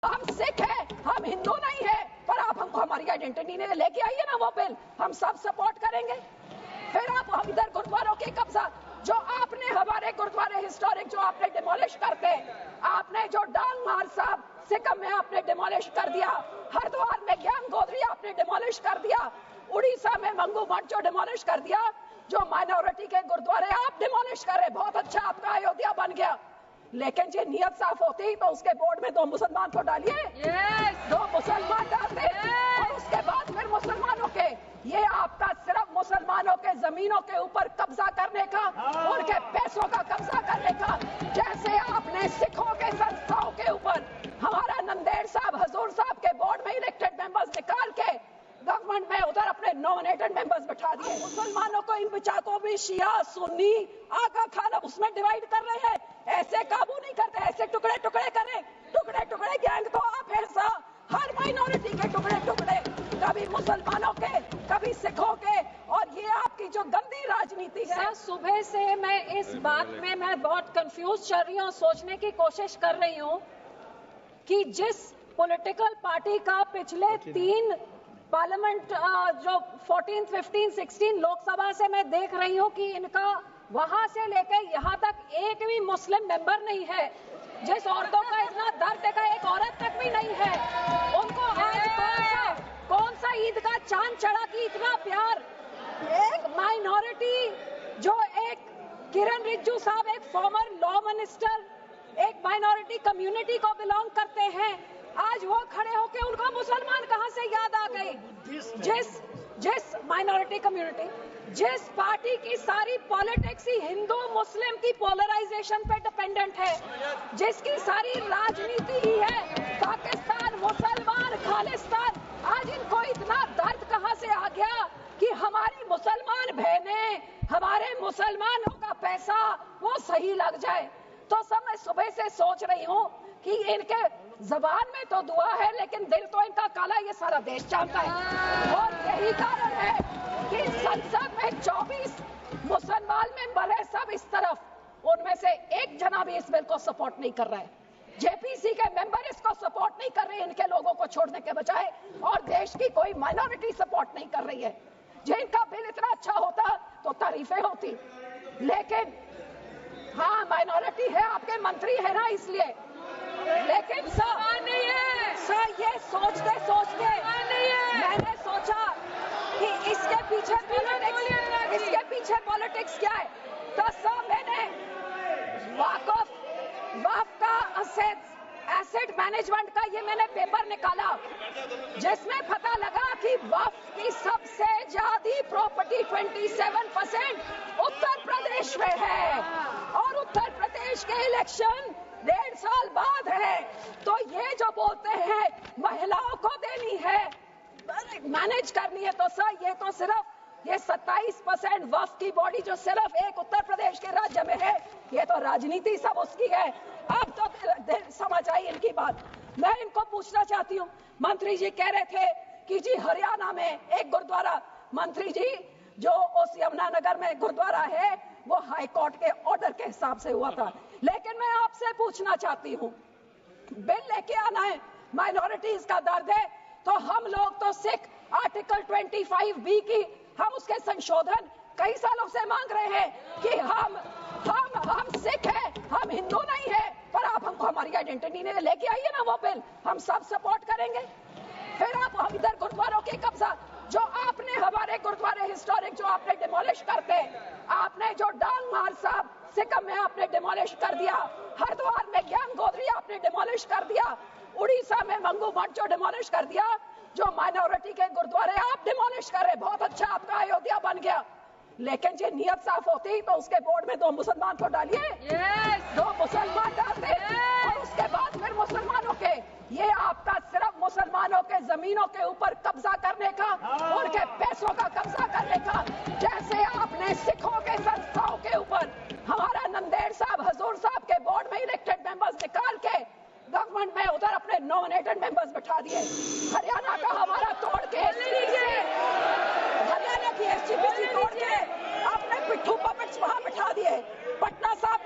हम सिख हैं, हम हिंदू नहीं है, पर आप हमको हमारी आइडेंटिटी ने लेके आइए ना वो बिल, हम सब सपोर्ट करेंगे। फिर आप हम इधर गुरुद्वारों के कब्जा, जो आपने हमारे गुरुद्वारे हिस्टोरिक जो आपने डिमोलिश करते, आपने जो डांग मार साहब सिक्किम में आपने डिमोलिश कर दिया, हरिद्वार में ज्ञान गोदरी आपने डिमोलिश कर दिया, उड़ीसा में मंगू मठ जो डिमोलिश कर दिया, जो माइनॉरिटी के गुरुद्वारे आप डिमोलिश करे, बहुत अच्छा आपका अयोध्या बन गया। लेकिन ये नियत साफ होती तो उसके बोर्ड में 2 मुसलमान को डालिए, 2 मुसलमान डालते, और उसके बाद फिर मुसलमानों के, ये आपका सिर्फ मुसलमानों के जमीनों के ऊपर कब्जा करने का, उनके पैसों का कब्जा करने का, जैसे आपने सिखों के संस्थाओं के ऊपर हमारा नंदेड़ साहब हजूर साहब के बोर्ड में इलेक्टेड मेंबर्स निकाल के गवर्नमेंट में उधर अपने नॉमिनेटेड मेंबर्स बैठा दिए। मुसलमानों को इन बिचाकों भी शिया सुन्नी आका खाना उसमें डिवाइड कर रहे हैं, ऐसे काबू नहीं करते, ऐसे टुकड़े टुकड़े करें, टुकड़े टुकड़े गैंग तो आप हैं सा, हर माइनॉरिटी के टुकड़े टुकड़े, कभी मुसलमानों के, कभी सिखों के, और ये आपकी जो गंदी राजनीति है। सुबह से मैं इस बात में मैं बहुत कंफ्यूज चल रही हूँ, सोचने की कोशिश कर रही हूँ कि जिस पॉलिटिकल पार्टी का पिछले 3 पार्लियामेंट जो 14, 15, 16 लोकसभा से मैं देख रही हूँ कि इनका वहां से लेकर यहाँ तक एक भी मुस्लिम मेंबर नहीं है, जिस औरतों का इतना दर्द देखा एक औरत तक भी नहीं है, उनको आज कौन सा ईद का चांद चढ़ा कि इतना प्यार। एक माइनॉरिटी जो एक किरण रिजिजू साहब एक फॉर्मर लॉ मिनिस्टर एक माइनॉरिटी कम्युनिटी को बिलोंग करते हैं, आज वो खड़े होके उनको मुसलमान कहां से याद आ गए। जिस माइनॉरिटी कम्युनिटी, जिस पार्टी की सारी पॉलिटिक्स ही हिंदू मुस्लिम की पोलराइजेशन पे डिपेंडेंट है, जिसकी सारी राजनीति ही है पाकिस्तान मुसलमान खालिस्तान, आज इनको इतना दर्द कहां से आ गया कि हमारी मुसलमान बहनें, हमारे मुसलमानों का पैसा वो सही लग जाए। तो सब मैं सुबह से सोच रही हूँ कि इनके जबान में तो दुआ है लेकिन दिल तो इनका काला, ये सारा देश जानता है। और यही कारण है कि संसद में 24 मुसलमान मेंबर है, सब इस तरफ, उनमें से एक जना भी इस बिल को सपोर्ट नहीं कर रहा है। जेपीसी के मेंबर इसको सपोर्ट नहीं कर रहे, इनके लोगों को छोड़ने के बजाय, और देश की कोई माइनॉरिटी सपोर्ट नहीं कर रही है। जिनका बिल इतना अच्छा होता तो तारीफें होती, लेकिन हाँ माइनॉरिटी है, आपके मंत्री है ना इसलिए, लेकिन सर ये सोचते सोचते मैंने सोचा कि इसके पीछे पॉलिटिक्स क्या है। तो सर मैंने वक्फ का एसेट मैनेजमेंट का ये मैंने पेपर निकाला, जिसमें पता लगा कि वक्फ की सबसे ज्यादा प्रॉपर्टी 27% उत्तर प्रदेश में है, और उत्तर प्रदेश के इलेक्शन 1.5 साल बाद है। तो ये जो बोलते हैं महिलाओं को देनी है, मैनेज करनी है, तो सर ये तो सिर्फ ये 27% वक्फ की बॉडी जो सिर्फ एक उत्तर प्रदेश के राज्य में है, ये तो राजनीति सब उसकी है। अब तो समझ आई इनकी बात। मैं इनको पूछना चाहती हूँ, मंत्री जी कह रहे थे कि जी हरियाणा में एक गुरुद्वारा, मंत्री जी जो उस यमुनानगर में गुरुद्वारा है वो हाई कोर्ट के ऑर्डर के हिसाब से हुआ था, लेकिन मैं आपसे पूछना चाहती हूँ, बिल लेके आना है, माइनॉरिटीज का दर्द है, तो हम लोग तो सिख आर्टिकल 25B की हम उसके संशोधन कई सालों से मांग रहे हैं कि हम सिख हैं, हम हिंदू नहीं है, पर आप हमको हमारी आइडेंटिटी ने लेके आइए ना वो बिल, हम सब सपोर्ट करेंगे। फिर आप हम इधर गुरुद्वारों के कब्जा, जो आपने हमारे गुरुद्वारे हिस्टोरिक जो आपने डिमोलिश करते, आपने जो डांग मार साहब सिक्किम में आपने डिमोलिश कर दिया, हरिद्वार में ज्ञान गोदरी आपने डिमोलिश कर दिया, उड़ीसा में मंगू मठ जो डिमोलिश कर दिया, जो माइनॉरिटी के गुरुद्वारे आप डिमोलिश कर रहे, बहुत अच्छा आपका अयोध्या बन गया। लेकिन ये नियत साफ होती तो उसके बोर्ड में 2 मुसलमान को डालिए, 2 मुसलमान डालते, और उसके बाद फिर मुसलमानों के, ये आपका सिर्फ मुसलमानों के जमीनों के ऊपर कब्जा करने का, उनके पैसों का कब्जा करने का, जैसे आपने सिखों के संस्थाओं के ऊपर हमारा नंदेड़ साहब हजूर साहब के बोर्ड में इलेक्टेड मेंबर्स निकाल के गवर्नमेंट में उधर अपने नॉमिनेटेड मेंबर्स बैठा दिए।